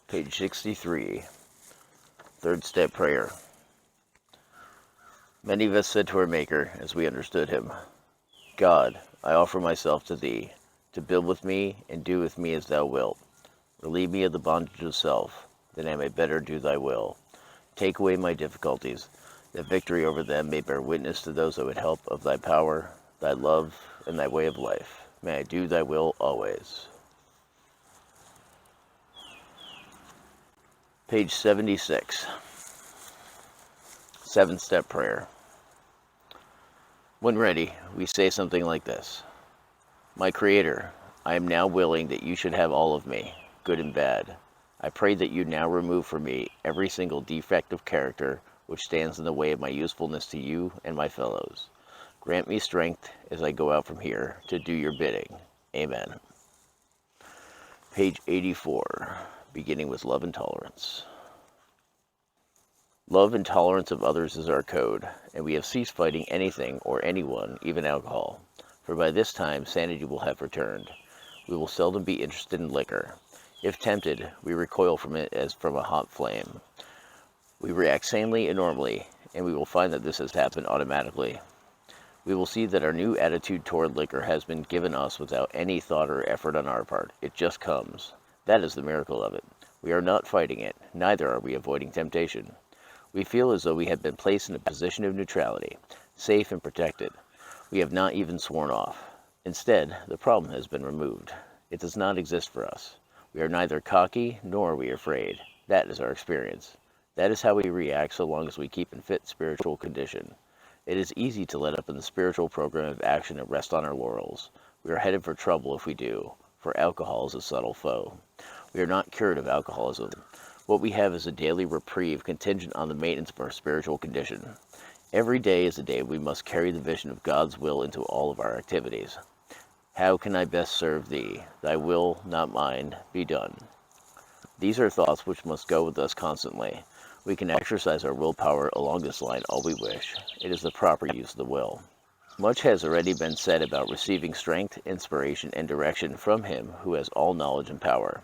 Page 63, Third Step Prayer. Many of us said to our Maker, as we understood him, God, I offer myself to thee, to build with me and do with me as thou wilt. Relieve me of the bondage of self, that I may better do thy will. Take away my difficulties, that victory over them may bear witness to those that would help of thy power, thy love, and thy way of life. May I do thy will always. Page 76, Seventh Step Prayer. When ready, we say something like this. My Creator, I am now willing that you should have all of me, good and bad. I pray that you now remove from me every single defect of character which stands in the way of my usefulness to you and my fellows. Grant me strength as I go out from here to do your bidding. Amen. Page 84, beginning with love and tolerance. Love and tolerance of others is our code, and we have ceased fighting anything or anyone, even alcohol. For by this time, sanity will have returned. We will seldom be interested in liquor. If tempted, we recoil from it as from a hot flame. We react sanely and normally, and we will find that this has happened automatically. We will see that our new attitude toward liquor has been given us without any thought or effort on our part. It just comes. That is the miracle of it. We are not fighting it, neither are we avoiding temptation. We feel as though we have been placed in a position of neutrality, safe and protected. We have not even sworn off. Instead, the problem has been removed. It does not exist for us. We are neither cocky nor are we afraid. That is our experience. That is how we react so long as we keep in fit spiritual condition. It is easy to let up in the spiritual program of action and rest on our laurels. We are headed for trouble if we do, for alcohol is a subtle foe. We are not cured of alcoholism. What we have is a daily reprieve contingent on the maintenance of our spiritual condition. Every day is a day we must carry the vision of God's will into all of our activities. How can I best serve thee? Thy will, not mine, be done. These are thoughts which must go with us constantly. We can exercise our willpower along this line all we wish. It is the proper use of the will. Much has already been said about receiving strength, inspiration, and direction from Him who has all knowledge and power.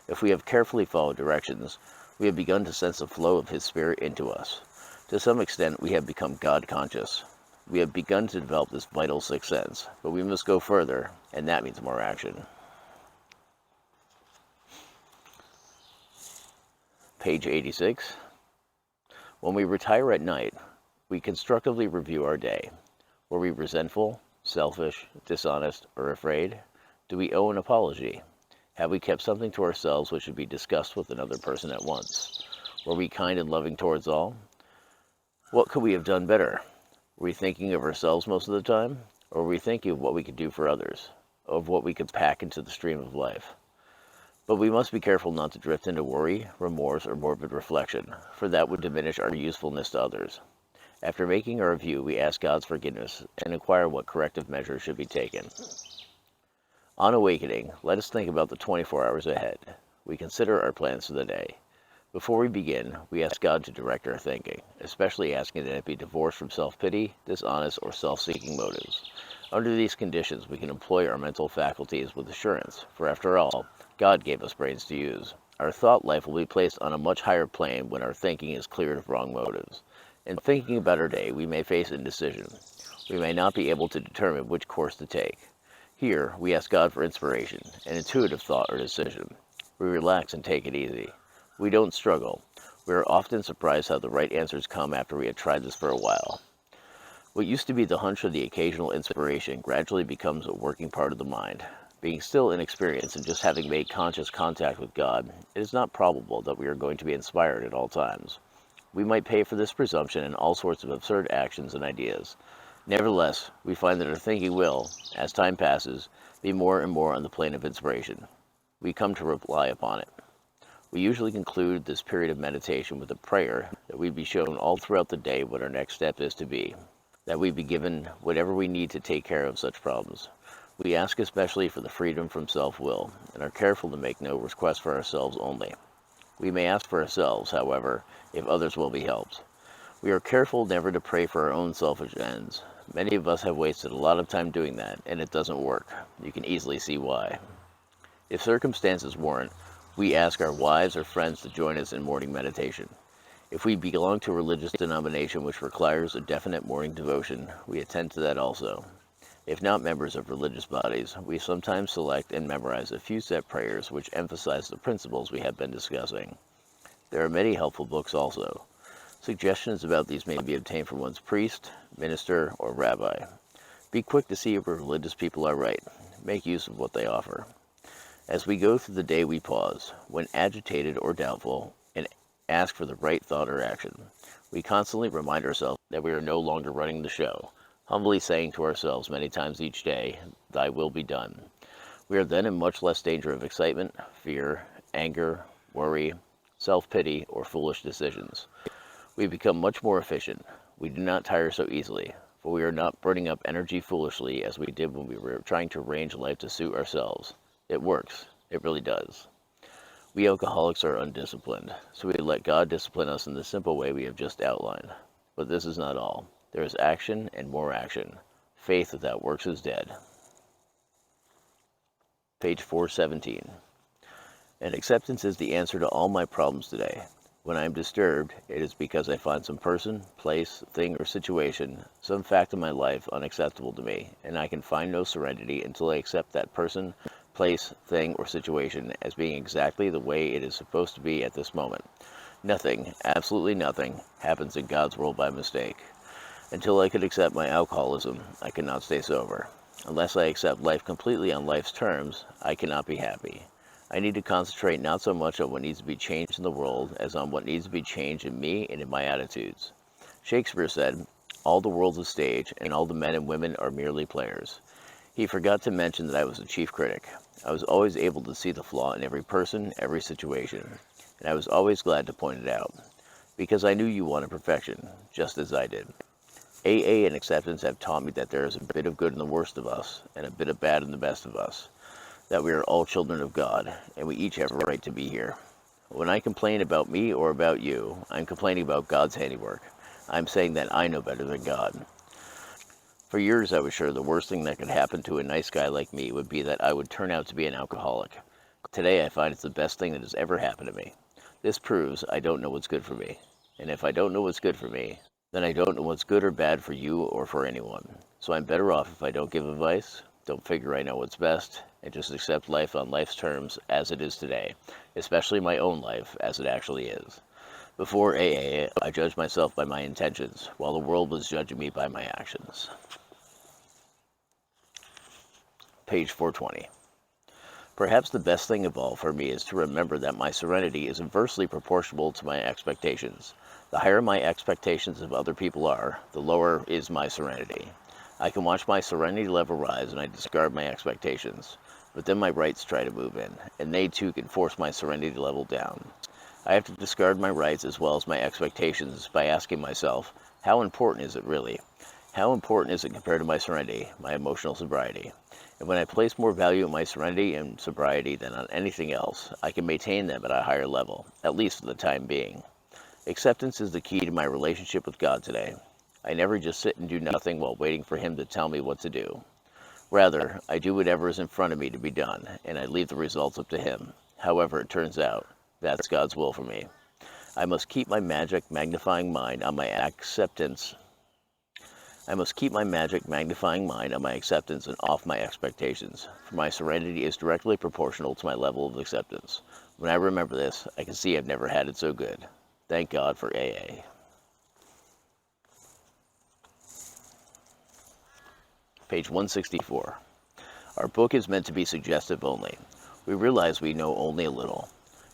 If we have carefully followed directions, we have begun to sense the flow of His Spirit into us. To some extent, we have become God-conscious. We have begun to develop this vital sixth sense, but we must go further, and that means more action. Page 86. When we retire at night, we constructively review our day. Were we resentful, selfish, dishonest, or afraid? Do we owe an apology? Have we kept something to ourselves which should be discussed with another person at once? Were we kind and loving towards all? What could we have done better? Were we thinking of ourselves most of the time? Or were we thinking of what we could do for others? Of what we could pack into the stream of life? But we must be careful not to drift into worry, remorse, or morbid reflection, for that would diminish our usefulness to others. After making our review, we ask God's forgiveness and inquire what corrective measures should be taken. On awakening, let us think about the 24 hours ahead. We consider our plans for the day. Before we begin, we ask God to direct our thinking, especially asking that it be divorced from self-pity, dishonest, or self-seeking motives. Under these conditions, we can employ our mental faculties with assurance, for after all, God gave us brains to use. Our thought life will be placed on a much higher plane when our thinking is cleared of wrong motives. In thinking about our day, we may face indecision. We may not be able to determine which course to take. Here, we ask God for inspiration, an intuitive thought or decision. We relax and take it easy. We don't struggle. We are often surprised how the right answers come after we have tried this for a while. What used to be the hunch or the occasional inspiration gradually becomes a working part of the mind. Being still inexperienced and just having made conscious contact with God, it is not probable that we are going to be inspired at all times. We might pay for this presumption in all sorts of absurd actions and ideas. Nevertheless, we find that our thinking will, as time passes, be more and more on the plane of inspiration. We come to rely upon it. We usually conclude this period of meditation with a prayer that we be shown all throughout the day what our next step is to be, that we be given whatever we need to take care of such problems. We ask especially for the freedom from self-will, and are careful to make no request for ourselves only. We may ask for ourselves, however, if others will be helped. We are careful never to pray for our own selfish ends. Many of us have wasted a lot of time doing that, and it doesn't work. You can easily see why. If circumstances warrant, We ask our wives or friends to join us in morning meditation. If we belong to a religious denomination which requires a definite morning devotion, we attend to that also. If not members of religious bodies, we sometimes select and memorize a few set prayers which emphasize the principles we have been discussing. There are many helpful books also. Suggestions about these may be obtained from one's priest, minister, or rabbi. Be quick to see if religious people are right. Make use of what they offer. As we go through the day, we pause, when agitated or doubtful, and ask for the right thought or action. We constantly remind ourselves that we are no longer running the show, humbly saying to ourselves many times each day, "Thy will be done." We are then in much less danger of excitement, fear, anger, worry, self-pity, or foolish decisions. We become much more efficient. We do not tire so easily, for we are not burning up energy foolishly as we did when we were trying to arrange life to suit ourselves. It works. It really does. We alcoholics are undisciplined, so we let God discipline us in the simple way we have just outlined. But this is not all. There is action and more action. Faith without works is dead. Page 417. And acceptance is the answer to all my problems today. When I am disturbed, it is because I find some person, place, thing, or situation, some fact in my life unacceptable to me, and I can find no serenity until I accept that person, place, thing, or situation as being exactly the way it is supposed to be at this moment. Nothing, absolutely nothing, happens in God's world by mistake. Until I could accept my alcoholism, I could not stay sober. Unless I accept life completely on life's terms, I cannot be happy. I need to concentrate not so much on what needs to be changed in the world as on what needs to be changed in me and in my attitudes. Shakespeare said, "All the world's a stage, and all the men and women are merely players." He forgot to mention that I was a chief critic. I was always able to see the flaw in every person, every situation, and I was always glad to point it out, because I knew you wanted perfection, just as I did. AA and acceptance have taught me that there is a bit of good in the worst of us, and a bit of bad in the best of us, that we are all children of God, and we each have a right to be here. When I complain about me or about you, I'm complaining about God's handiwork. I'm saying that I know better than God. For years I was sure the worst thing that could happen to a nice guy like me would be that I would turn out to be an alcoholic. Today I find it's the best thing that has ever happened to me. This proves I don't know what's good for me. And if I don't know what's good for me, then I don't know what's good or bad for you or for anyone. So I'm better off if I don't give advice, don't figure I know what's best, and just accept life on life's terms as it is today, especially my own life as it actually is. Before AA, I judged myself by my intentions, while the world was judging me by my actions. Page 420. Perhaps the best thing of all for me is to remember that my serenity is inversely proportional to my expectations. The higher my expectations of other people are, the lower is my serenity. I can watch my serenity level rise and I discard my expectations, but then my rights try to move in, and they too can force my serenity level down. I have to discard my rights as well as my expectations by asking myself, how important is it really? How important is it compared to my serenity, my emotional sobriety? And when I place more value on my serenity and sobriety than on anything else, I can maintain them at a higher level, at least for the time being. Acceptance is the key to my relationship with God today. I never just sit and do nothing while waiting for Him to tell me what to do. Rather, I do whatever is in front of me to be done, and I leave the results up to Him. However it turns out, that's God's will for me. I must keep my magic magnifying mind on my acceptance. I must keep my magic magnifying mind on my acceptance and off my expectations, for my serenity is directly proportional to my level of acceptance. When I remember this, I can see I've never had it so good. Thank God for AA. Page 164. Our book is meant to be suggestive only. We realize we know only a little.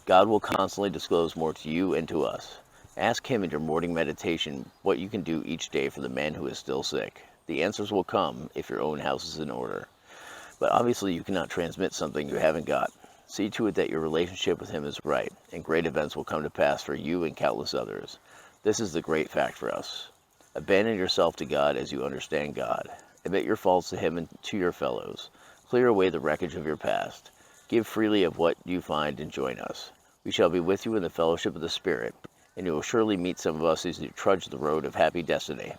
God will constantly disclose more to you and to us. Ask Him in your morning meditation what you can do each day for the man who is still sick. The answers will come if your own house is in order. But obviously you cannot transmit something you haven't got. See to it that your relationship with Him is right, and great events will come to pass for you and countless others. This is the great fact for us. Abandon yourself to God as you understand God. Admit your faults to Him and to your fellows. Clear away the wreckage of your past. Give freely of what you find and join us. We shall be with you in the fellowship of the Spirit, and you will surely meet some of us as you trudge the road of happy destiny.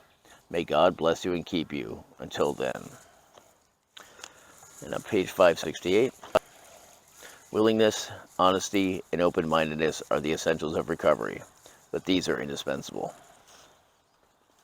May God bless you and keep you. Until then. And on page 568, Willingness, honesty, and open-mindedness are the essentials of recovery, but these are indispensable.